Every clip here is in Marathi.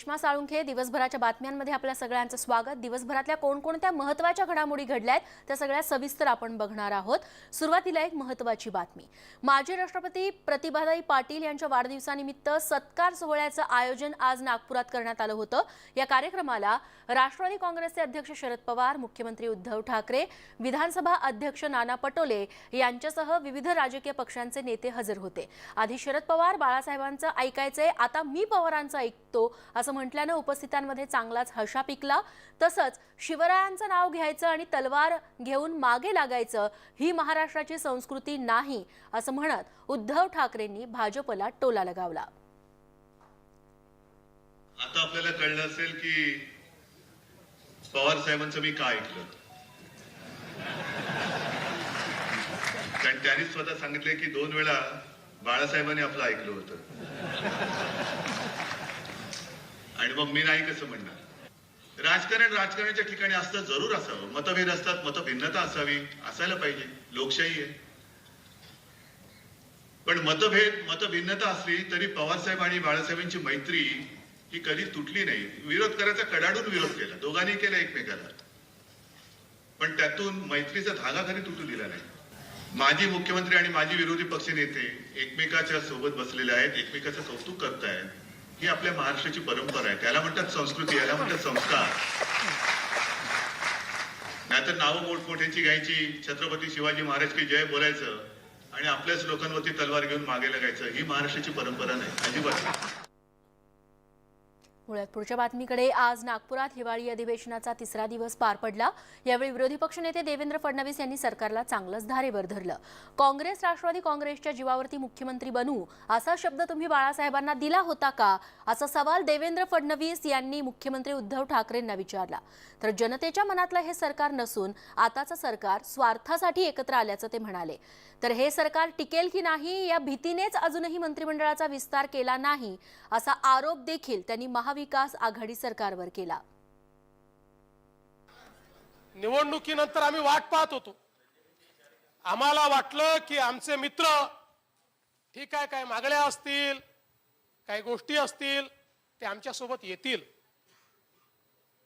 रेश्मा साळुंखे दिवसभराच्या बातम्यांमध्ये आपल्या सगळ्यांचं स्वागत। दिवसभरातल्या कोणकोणत्या महत्त्वाच्या घडामोडी घडल्यात त्या सगळ्या सविस्तर आपण बघणार आहोत। सुरुवातीला एक महत्त्वाची बातमी। माजी राष्ट्रपती प्रतिभाताई पाटील यांच्या वाढदिवसानिमित्त सत्कार सोहळ्याचं आयोजन आज नागपुरात करण्यात आलं होतं। या कार्यक्रमाला राष्ट्रवादी काँग्रेसचे अध्यक्ष शरद पवार, मुख्यमंत्री उद्धव ठाकरे, विधानसभा अध्यक्ष नाना पटोले यांच्यासह विविध राजकीय पक्षांचे नेते हजर होते। आधी शरद पवार बाळासाहेबांचं ऐकायचंय, आता मी पवारांचं ऐकतो असं म्हटल्याने उपस्थितांमध्ये चांगलाच हशा पिकला। तसंच शिवरायांचं नाव घ्यायचं आणि तलवार घेऊन मागे लागायचं ही महाराष्ट्राची संस्कृती नाही असं म्हणत उद्धव ठाकरेंनी भाजपला टोला लगावला। आता आपल्याला कळलं असेल की पवार साहेबांचं मी काय ऐकलं, कारण त्यांनी स्वतः सांगितले की 2 वेळा बाळासाहेबांनी आपलं ऐकलं होतं आणि मग मी नाही कसं म्हणणार। राजकारणाच्या ठिकाणी असतं, जरूर असावं, मतभेद असतात, मतभिन्नता असावी, असायला पाहिजे, लोकशाही आहे। पण मतभिन्नता असली तरी पवारसाहेब आणि बाळासाहेबांची मैत्री ही कधी तुटली नाही। विरोध करायचा कडाडून विरोध केला, दोघांनी केला एकमेकाला, पण त्यातून मैत्रीचा धागा कधी तुटू दिला नाही। माजी मुख्यमंत्री आणि माजी विरोधी पक्षनेते एकमेकाच्या सोबत बसलेले आहेत, एकमेकाचं कौतुक करतायत, ही आपल्या महाराष्ट्राची परंपरा आहे। त्याला म्हणतात संस्कृती, याला म्हणतात संस्कार। नाहीतर नावं मोठमोठ्यांची घ्यायची, छत्रपती शिवाजी महाराज की जय बोलायचं आणि आपल्याच लोकांवरती तलवार घेऊन मागे लागायचं, ही महाराष्ट्राची परंपरा नाही, अजिबात नाही। पुढच्या बातमीकडे। आज नागपुरात हिवाळी अधिवेशनाचा 3रा दिवस पार पडला। यावेळी विरोधी पक्षनेते देवेंद्र फडणवीस यांनी सरकारला चांगलंच धारेवर धरलं। काँग्रेस राष्ट्रवादी काँग्रेसच्या जीवावरती मुख्यमंत्री बनू असा शब्द तुम्ही बाळासाहेबांना दिला होता का, असा सवाल देवेंद्र फडणवीस यांनी मुख्यमंत्री उद्धव ठाकरेंना विचारला। तर जनतेच्या मनातलं हे सरकार नसून आताचं सरकार स्वार्थासाठी एकत्र आल्याचं ते म्हणाले। तर हे सरकार टिकेल की नाही या भीतीनेच अजूनही मंत्रिमंडळाचा विस्तार केला नाही असा आरोप देखील त्यांनी महाविकास आघाडी सरकारवर केला। निवडणुकीनंतर आम्ही वाट पाहत होतो। आम्हाला वाटलं की आमचे मित्र ठीक आहे, काय मागण्या असतील, काही गोष्टी असतील, ते आमच्या सोबत येतील।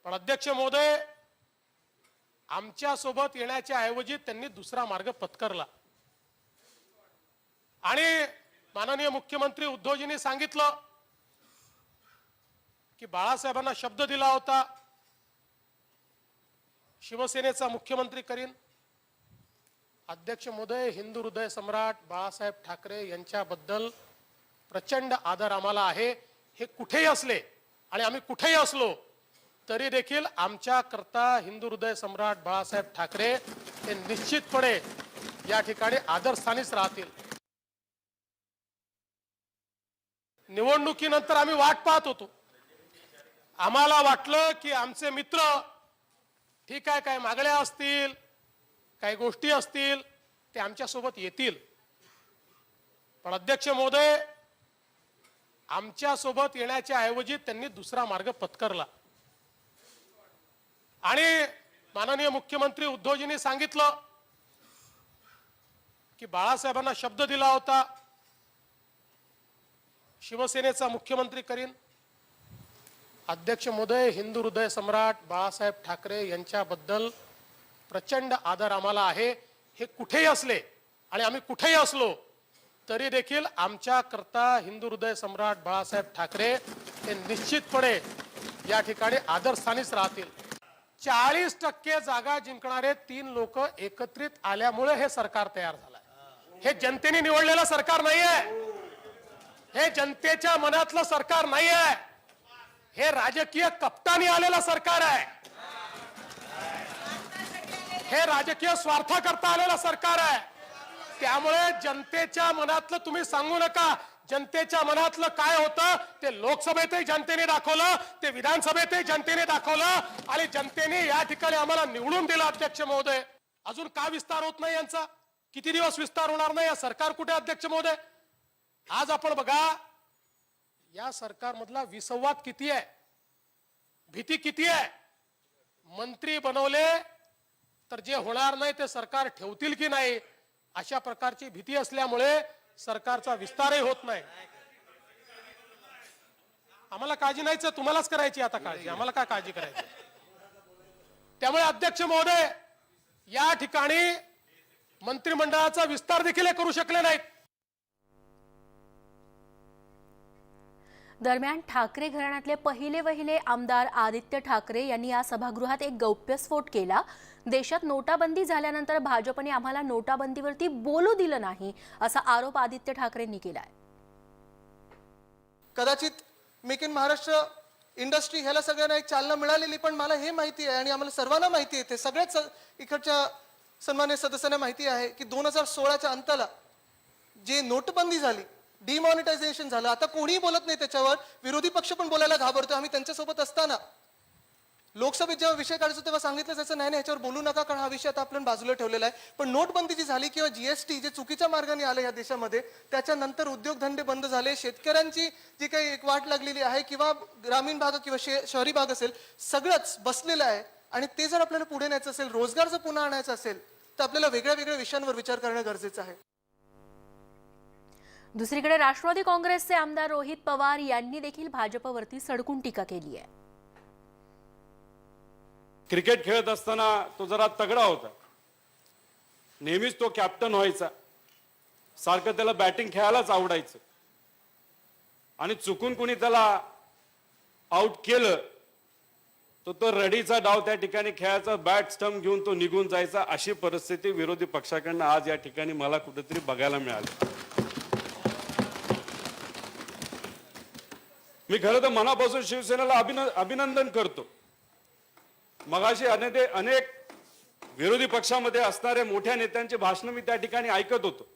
पण अध्यक्ष महोदय, आमच्या सोबत येण्याच्या ऐवजी त्यांनी दुसरा मार्ग पत्करला आणि माननीय मुख्यमंत्री उद्धवजींनी सांगितलं की बाळासाहेबांना शब्द दिला होता, शिवसेनेचा मुख्यमंत्री करीन। अध्यक्ष महोदय, हिंदू हृदय सम्राट बाळासाहेब ठाकरे यांच्याबद्दल प्रचंड आदर आम्हाला आहे। हे कुठेही असले आणि आम्ही कुठेही असलो तरी देखील आमच्या करता हिंदू हृदय सम्राट बाळासाहेब ठाकरे हे निश्चितपणे या ठिकाणी आदरस्थानीच राहतील। निवडणुकीनंतर आम्ही वाट पाहत होतो। आम्हाला वाटलं की आमचे मित्र ठीक आहे, काय मागण्या असतील, काही गोष्टी असतील, ते आमच्या सोबत येतील। पण अध्यक्ष महोदय, आमच्या सोबत येण्याच्या ऐवजी त्यांनी दुसरा मार्ग पत्करला आणि माननीय मुख्यमंत्री उद्धवजींनी सांगितलं की बाळासाहेबांना शब्द दिला होता, शिवसेनेचा मुख्यमंत्री करीन। अध्यक्ष महोदय, हिंदू हृदय सम्राट बाळासाहेब ठाकरे यांच्याबद्दल प्रचंड आदर आम्हाला आहे। हे कुठेही असले आणि आम्ही कुठेही असलो तरी देखील आमच्या करता हिंदू हृदय सम्राट बाळासाहेब ठाकरे हे निश्चितपणे या ठिकाणी आदरस्थानीच राहतील। 40% जागा जिंकणारे 3 लोक एकत्रित आल्यामुळे हे सरकार तयार झालंय। हे जनतेने निवडलेलं सरकार नाहीये, हे जनतेच्या मनातलं सरकार नाहीये, हे राजकीय कप्तानी आलेलं सरकार आहे, हे राजकीय स्वार्थाकरता आलेलं सरकार आहे। त्यामुळे जनतेच्या मनातलं तुम्ही सांगू नका। जनतेच्या मनातलं काय होतं ते लोकसभेतही जनतेने दाखवलं, ते विधानसभेतही जनतेने दाखवलं आणि जनतेने या ठिकाणी आम्हाला निवडून दिलं। अध्यक्ष महोदय, अजून का विस्तार होत नाही यांचा? किती दिवस विस्तार होणार नाही? या सरकार कुठे अध्यक्ष महोदय? आज आपण बघा, या सरकारमधला विसंवाद किती आहे, भीती किती आहे। मंत्री बनवले तर जे होणार नाही ते सरकार ठेवतील की नाही अशा प्रकारची भीती असल्यामुळे सरकारचा विस्तारही होत नाही। आम्हाला काळजी नाहीच, तुम्हालाच करायची आता काळजी, आम्हाला काय काळजी करायची. त्यामुळे अध्यक्ष महोदय या ठिकाणी मंत्रिमंडळाचा विस्तार देखील करू शकले नाहीत. दरम्यान ठाकरे घराण्यातले पहिले आमदार आदित्य ठाकरे यांनी या सभागृहात एक गौप्यस्फोट केला. देशात नोटाबंदी झाल्यानंतर भाजपने आम्हाला नोटाबंदीवरती बोलू दिलं नाही असा आरोप आदित्य ठाकरेंनी केलाय. कदाचित मेक इन महाराष्ट्र इंडस्ट्री ह्याला सगळ्यांना एक चालना मिळालेली, पण मला हे माहिती आहे आणि आम्हाला सर्वांना माहिती आहे, ते सगळ्याच इकडच्या सन्मान्य सदस्यांना माहिती आहे की 2016च्या अंताला जे नोटबंदी झाली, डिमॉनिटायझेशन झालं, आता कोणीही बोलत नाही त्याच्यावर. विरोधी पक्ष पण बोलायला घाबरतो. आम्ही त्यांच्यासोबत असताना लोकसभेत जेव्हा विषय काढायचो तेव्हा सांगितलं जायचं नाही ह्याच्यावर बोलू नका, कारण हा विषय आता आपण बाजूला ठेवलेला आहे. पण नोटबंदी जी झाली किंवा जीएसटी जे चुकीच्या मार्गाने आलं या देशामध्ये, त्याच्यानंतर उद्योगधंदे बंद झाले, शेतकऱ्यांची जी काही एक वाट लागलेली आहे किंवा ग्रामीण भाग किंवा शहरी भाग असेल, सगळंच बसलेलं आहे. आणि ते जर आपल्याला पुढे न्यायचं असेल, रोजगार जर पुन्हा आणायचा असेल, तर आपल्याला वेगळ्या वेगळ्या विषयांवर विचार करणं गरजेचं आहे. दुसरीकडे राष्ट्रवादी काँग्रेसचे आमदार रोहित पवार यांनी देखील भाजपवरती सडकून टीका केली आहे. क्रिकेट खेळत असताना तो जरा तगडा होता, नेहमीच तो कॅप्टन व्हायचा, सारखं त्याला बॅटिंग खेळायलाच आवडायचं. आणि चुकून कुणी त्याला आउट केलं तर तो रडीचा डाव त्या ठिकाणी खेळायचा, बॅट स्टंप घेऊन तो निघून जायचा. अशी परिस्थिती विरोधी पक्षाकडनं आज या ठिकाणी मला कुठेतरी बघायला मिळाली. मी खरं तर मनापासून शिवसेनेला अभिनंदन करतो. मगाशी अनेक विरोधी पक्षामध्ये असणाऱ्या मोठ्या नेत्यांची भाषण मी त्या ठिकाणी ऐकत होतो.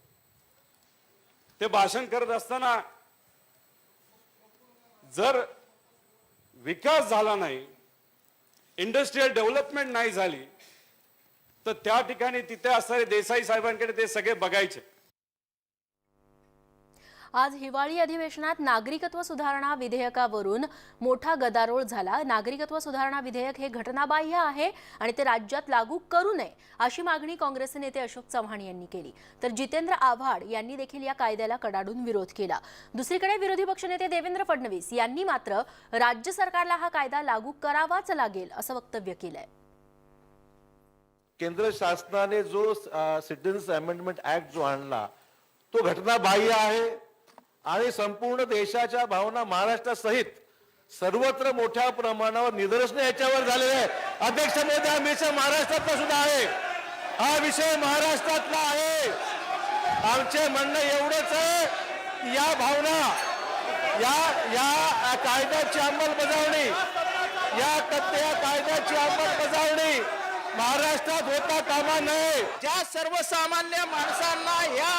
ते भाषण करत असताना जर विकास झाला नाही, इंडस्ट्रियल डेव्हलपमेंट नाही झाली, तर त्या ठिकाणी तिथे असणारे देसाई साहेबांकडे ते सगळे बघायचे. आज हिवाळी अधिवेशनात नागरिकत्व सुधारणा विधेयकावरून मोठा गदारोळ झाला. नागरिकत्व सुधारणा विधेयक हे घटनाबाह्य आहे आणि ते राज्यात लागू करू नये अशी मागणी काँग्रेसचे नेते अशोक चव्हाण यांनी केली. तर जितेंद्र आव्हाड यांनी देखील या कायद्याला कडाडून विरोध केला. दुसरीकडे विरोधी पक्षनेते देवेंद्र फडणवीस यांनी मात्र राज्य सरकारला हा कायदा लागू करावाच लागेल असं वक्तव्य केलंय. केंद्र शासनाने जो सिटीजन्स अमेंडमेंट ऍक्ट जो आणला तो घटनाबाह्य आहे आणि संपूर्ण देशाच्या भावना महाराष्ट्रासहित सर्वत्र मोठ्या प्रमाणावर निदर्शने याच्यावर झालेले आहे. अध्यक्ष महोदय, हा विषय महाराष्ट्रातला सुद्धा आहे, हा विषय महाराष्ट्रातला आहे. आमचे म्हणणं एवढंच आहे की या भावना, या कायद्याची अंमलबजावणी, या कायद्याची अंमलबजावणी महाराष्ट्रात होता कामा नये. ज्या सर्वसामान्य माणसांना या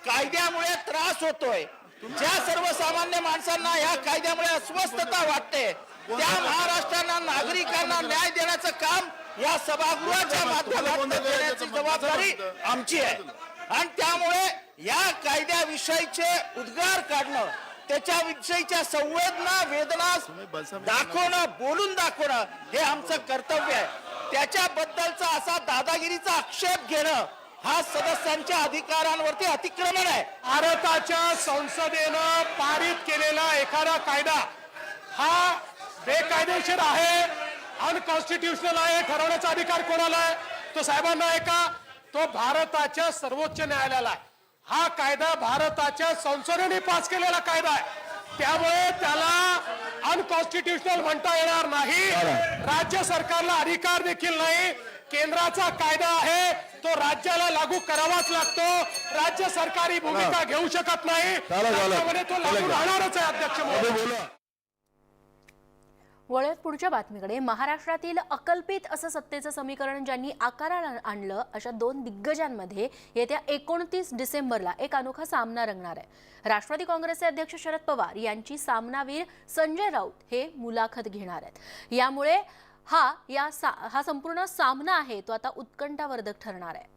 कायद्यामुळे त्रास होतोय, ज्या सर्वसामान्य माणसांना या कायद्यामुळे अस्वस्थता वाटते, त्या महाराष्ट्राला नागरिकांना न्याय देण्याचं काम या सभागृहाच्या माध्यमातून देण्याची जबाबदारी आमची आहे. आणि त्यामुळे या कायद्याविषयीचे उद्गार काढणं, त्याच्याविषयीच्या संवेदना, वेदना दाखवणं, बोलून दाखवणं हे आमचं कर्तव्य आहे. त्याच्याबद्दलचा असा दादागिरीचा आक्षेप घेणं हा सदस्यांच्या अधिकारांवरती अतिक्रमण आहे. भारताच्या संसदेनं पारित केलेला एखादा कायदा हा बेकायदेशीर आहे, अनकॉन्स्टिट्युशनल आहे, ठरवण्याचा अधिकार कोणाला आहे? तो साहेबांना आहे का? तो भारताच्या सर्वोच्च न्यायालयाला आहे. हा कायदा भारताच्या संसदेने पास केलेला कायदा आहे, त्यामुळे त्याला अनकॉन्स्टिट्युशनल म्हणता येणार नाही. राज्य सरकारला अधिकार देखील नाही. केंद्राचा कायदा आहे, तो राज्याला लागू करावाच लागतो. राज्य सरकारी भूमिका घेऊ शकत नाही, त्यामुळे तो लागू राहणारच आहे. अध्यक्ष महोदय, वळत पुढच्या बातमीकडे. महाराष्ट्रातील अकल्पित असं सत्तेचं समीकरण ज्यांनी आकाराला आणलं अशा दोन दिग्गजांमध्ये येत्या 29 डिसेंबरला एक अनोखा सामना रंगणार आहे. राष्ट्रवादी काँग्रेसचे अध्यक्ष शरद पवार यांची सामनावीर संजय राऊत हे मुलाखत घेणार आहेत. यामुळे हा संपूर्ण सामना आहे तो आता उत्कंठावर्धक ठरणार आहे.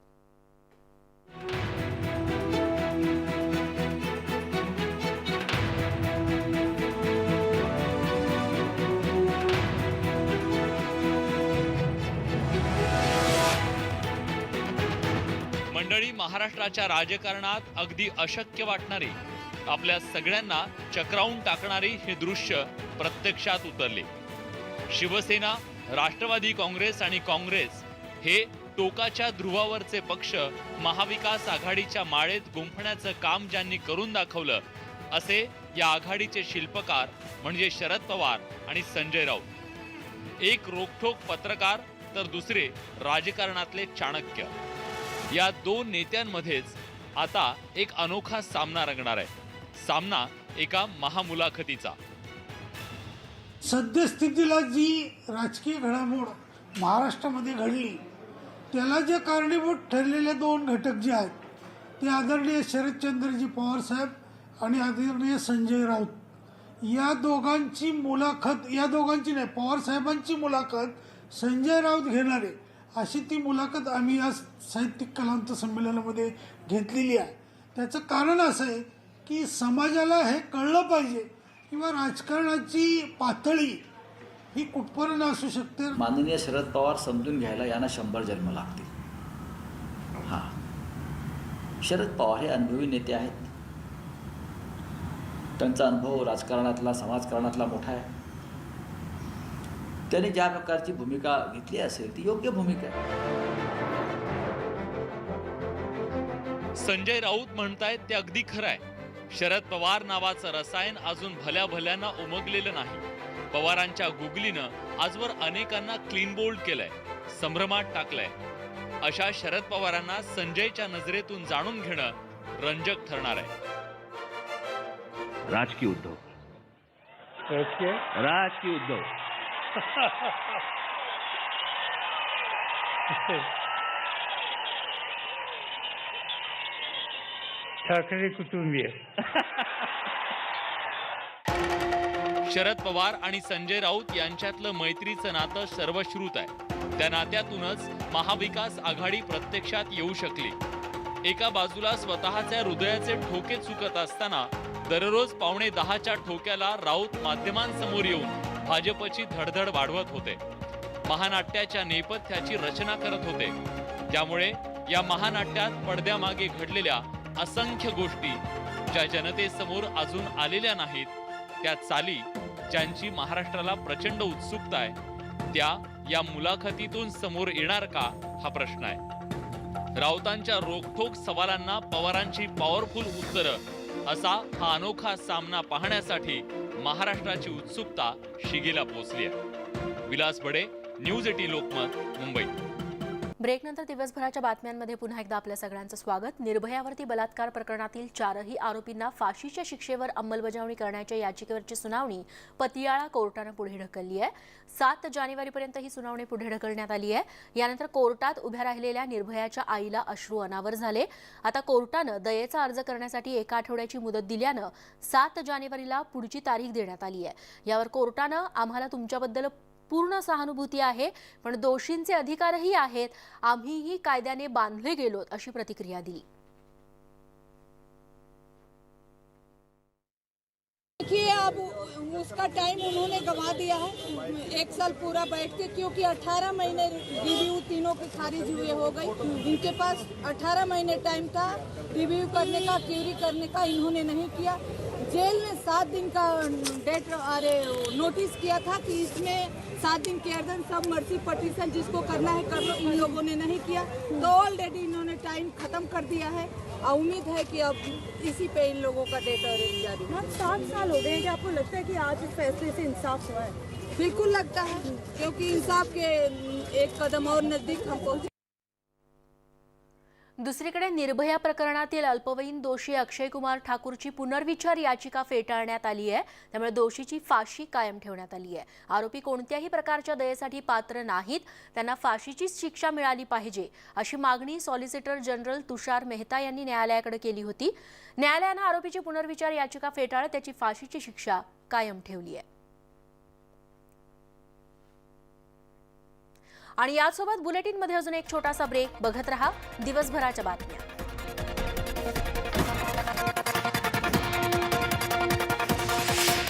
मंडळी, महाराष्ट्राच्या राजकारणात अगदी अशक्य वाटणारे आपल्या सगळ्यांना चक्रावून टाकणारे हे दृश्य प्रत्यक्षात उतरले. शिवसेना, राष्ट्रवादी काँग्रेस आणि काँग्रेस हे टोकाच्या ध्रुवावरचे पक्ष महाविकास आघाडीच्या माळेत गुंफण्याचं काम ज्यांनी करून दाखवलं असे या आघाडीचे शिल्पकार म्हणजे शरद पवार आणि संजय राऊत. एक रोखठोक पत्रकार तर दुसरे राजकारणातले चाणक्य. या दोन नेत्यांमध्येच आता एक अनोखा सामना रंगणार आहे. सामना एका महामुलाखतीचा. सद्यस्थितीला जी राजकीय घडामोड महाराष्ट्रामध्ये घडली त्याला जे कारणीभूत ठरलेले दोन घटक जे आहेत ते आदरणीय शरदचंद्रजी पवार साहेब आणि आदरणीय संजय राऊत या दोघांची मुलाखत, या दोघांची नाही, पवार साहेबांची मुलाखत संजय राऊत घेणारे अशी ती मुलाखत आम्ही या साहित्यिक कलांत संमेलनामध्ये घेतलेली आहे. त्याचं कारण असं आहे की समाजाला हे कळलं पाहिजे किंवा राजकारणाची पातळी ही कुठपर्यंत असू शकते. माननीय शरद पवार समजून घ्यायला यांना 100 जन्म लागतील. हां, शरद पवार हे अनुभवी नेते आहेत. त्यांचा अनुभव राजकारणातला, समाजकारणातला मोठा आहे. त्यांनी ज्या प्रकारची भूमिका घेतली असेल ती योग्य भूमिका आहे. संजय राऊत म्हणतायत ते अगदी खरं आहे. शरद पवार नावाचं रसायन अजून भल्या भल्यानं उमगलेलं नाही. पवारांच्या गुगलीनं आजवर अनेकांना क्लीन बोल्ड केलंय, संभ्रमात टाकलंय. अशा शरद पवारांना संजयच्या नजरेतून जाणून घेणं रंजक ठरणार आहे. राजकीय उद्धव, राजकीय उद्धव. ठाकरे कुटुंबीय. शरद पवार आणि संजय राऊत यांच्यातलं मैत्रीचं नातं सर्वश्रुत आहे. त्या नात्यातूनच महाविकास आघाडी प्रत्यक्षात येऊ शकली. एका बाजूला स्वतःच्या हृदयाचे ठोके चुकत असताना दररोज 9:45च्या ठोक्याला राऊत माध्यमांसमोर येऊन भाजपची धडधड वाढवत होते. महानाट्याच्या नेपथ्याची रचना करत होते. त्यामुळे या महानाट्यात पडद्यामागे घडलेल्या असंख्य गोष्टी ज्या जनतेसमोर अजून आलेल्या नाहीत, त्या चाली ज्यांची महाराष्ट्राला प्रचंड उत्सुकता आहे, त्या या मुलाखतीतून समोर येणार का हा प्रश्न आहे. राऊतांच्या रोखठोक सवालांना पवारांची पॉवरफुल उत्तरं असा हा अनोखा सामना पाहण्यासाठी महाराष्ट्राची उत्सुकता शिगेला पोहोचली आहे. विलास बडे, न्यूज 18 लोकमत, मुंबई. ब्रेकनंतर दिवसभराच्या बातम्यांमध्ये पुन्हा एकदा आपल्या सगळ्यांचं स्वागत. निर्भयावरती बलात्कार प्रकरणातील 4ही आरोपींना फाशीच्या शिक्षेवर अंमलबजावणी करण्याच्या याचिकेवरची सुनावणी पतियाळा कोर्टानं पुढे ढकलली आहे. 7 जानेवारीपर्यंत ही सुनावणी पुढे ढकलण्यात आली आहे. यानंतर कोर्टात उभ्या राहिलेल्या निर्भयाच्या आईला अश्रू अनावर झाले. आता कोर्टानं दयेचा अर्ज करण्यासाठी 1 आठवड्याची मुदत दिल्यानं 7 जानेवारीला पुढची तारीख देण्यात आली आहे. यावर कोर्टानं आम्हाला तुमच्याबद्दल पूर्ण सहानुभूती आहे, पण दोषींचे अधिकारही आहेत, आम्हीही कायद्याने बांधले गेलोत अशी प्रतिक्रिया दिली. देखिए, अब उसका टाइम उन्होंने गंवा दिया है. 1 साल पूरा बैठ के, क्योंकि 18 महीने रिव्यू तीनों की खारिज हुए हो गई. इनके पास 18 महीने टाइम था रिव्यू करने का, क्यूरी करने का, इन्होंने नहीं किया. जेल ने 7 दिन का डेट नोटिस किया था कि इसमें 7 दिन के अंदर सब मर्सी पटिशन जिसको करना है कर लो. इन लोगों ने नहीं किया, तो ऑलरेडी इन्होंने टाइम खत्म कर दिया है. उम्मीद है कि अब इसी पे इन लोगों का डेट जारी. 7 साल हो गए, क्या आपको लगता है कि आज इस फैसले से इंसाफ हुआ है? बिल्कुल लगता है, क्योंकि इंसाफ के एक कदम और नजदीक हम पहुंचे. दुसरीकडे निर्भया प्रकरणातील अल्पवयीन दोषी अक्षय कुमार ठाकूरची पुनर्विचार याचिका फेटाळण्यात आली आहे. त्यामुळे दोषीची फाशी कायम ठेवण्यात आली आहे. आरोपी कोणत्याही प्रकारच्या दयेसाठी पात्र नाहीत, त्यांना फाशीचीच शिक्षा मिळाली पाहिजे अशी मागणी सॉलिसिटर जनरल तुषार मेहता यांनी न्यायालयाकडे केली होती. न्यायालयानं आरोपीची पुनर्विचार याचिका फेटाळत त्याची फाशीची शिक्षा कायम ठेवली आहे. आणि यासोबत बुलेटिनमध्ये अजून एक छोटासा ब्रेक. बघत रहा दिवसभराच्या बातम्या.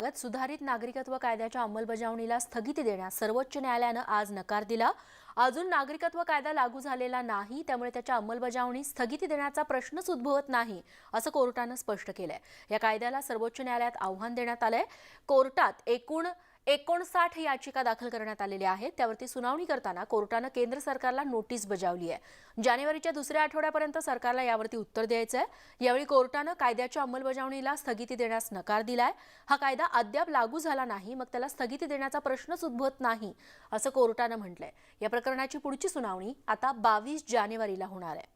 स्वागत. सुधारित नागरिकत्व कायद्याच्या अंमलबजावणीला स्थगिती देण्यास सर्वोच्च न्यायालयानं आज नकार दिला. अजून नागरिकत्व कायदा लागू झालेला नाही, त्यामुळे त्याच्या अंमलबजावणीस स्थगिती देण्याचा प्रश्नच उद्भवत नाही, असं कोर्टानं स्पष्ट केलंय. या कायद्याला सर्वोच्च न्यायालयात आव्हान देण्यात आलंय. कोर्टात एकूण 59 याचिका दाखल करण्यात आलेल्या आहेत. त्यावरती सुनावणी करताना कोर्टानं केंद्र सरकारला नोटीस बजावली आहे. जानेवारीच्या दुसऱ्या आठवड्यापर्यंत सरकारला यावरती उत्तर द्यायचं आहे. यावेळी कोर्टानं कायद्याच्या अंमलबजावणीला स्थगिती देण्यास नकार दिलाय. हा कायदा अद्याप लागू झाला नाही, मग त्याला स्थगिती देण्याचा प्रश्नच उद्भवत नाही, असं कोर्टानं म्हटलंय. या प्रकरणाची पुढची सुनावणी आता 22 जानेवारीला होणार आहे.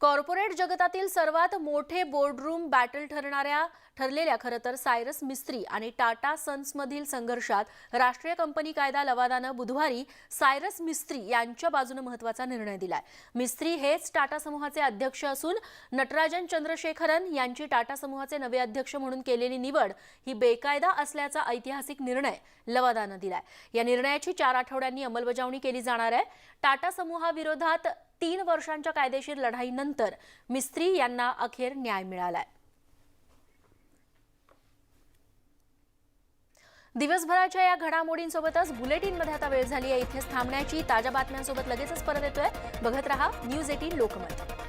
कॉर्पोरेट जगतातील सर्वात मोठे बोर्डरूम बॅटल ठरलेल्या खरं तर सायरस मिस्त्री आणि टाटा सन्समधील संघर्षात राष्ट्रीय कंपनी कायदा लवादानं बुधवारी सायरस मिस्त्री यांच्या बाजूने महत्त्वाचा निर्णय दिलाय. मिस्त्री हेच टाटा समूहाचे अध्यक्ष असून नटराजन चंद्रशेखरन यांची टाटा समूहाचे नवे अध्यक्ष म्हणून केलेली निवड ही बेकायदा असल्याचा ऐतिहासिक निर्णय लवादानं दिलाय. या निर्णयाची 4 आठवड्यांनी अंमलबजावणी केली जाणार आहे. टाटा समूहाविरोधात 3 वर्षांच्या कायदेशीर लढाईनंतर मिस्त्री यांना अखेर न्याय मिळालाय. दिवसभराच्या या घडामोडींसोबतच बुलेटिनमध्ये आता वेळ झाली आहे इथेच थांबण्याची. ताज्या बातम्यांसोबत लगेचच परत येतोय. बघत रहा न्यूज 18 लोकमत.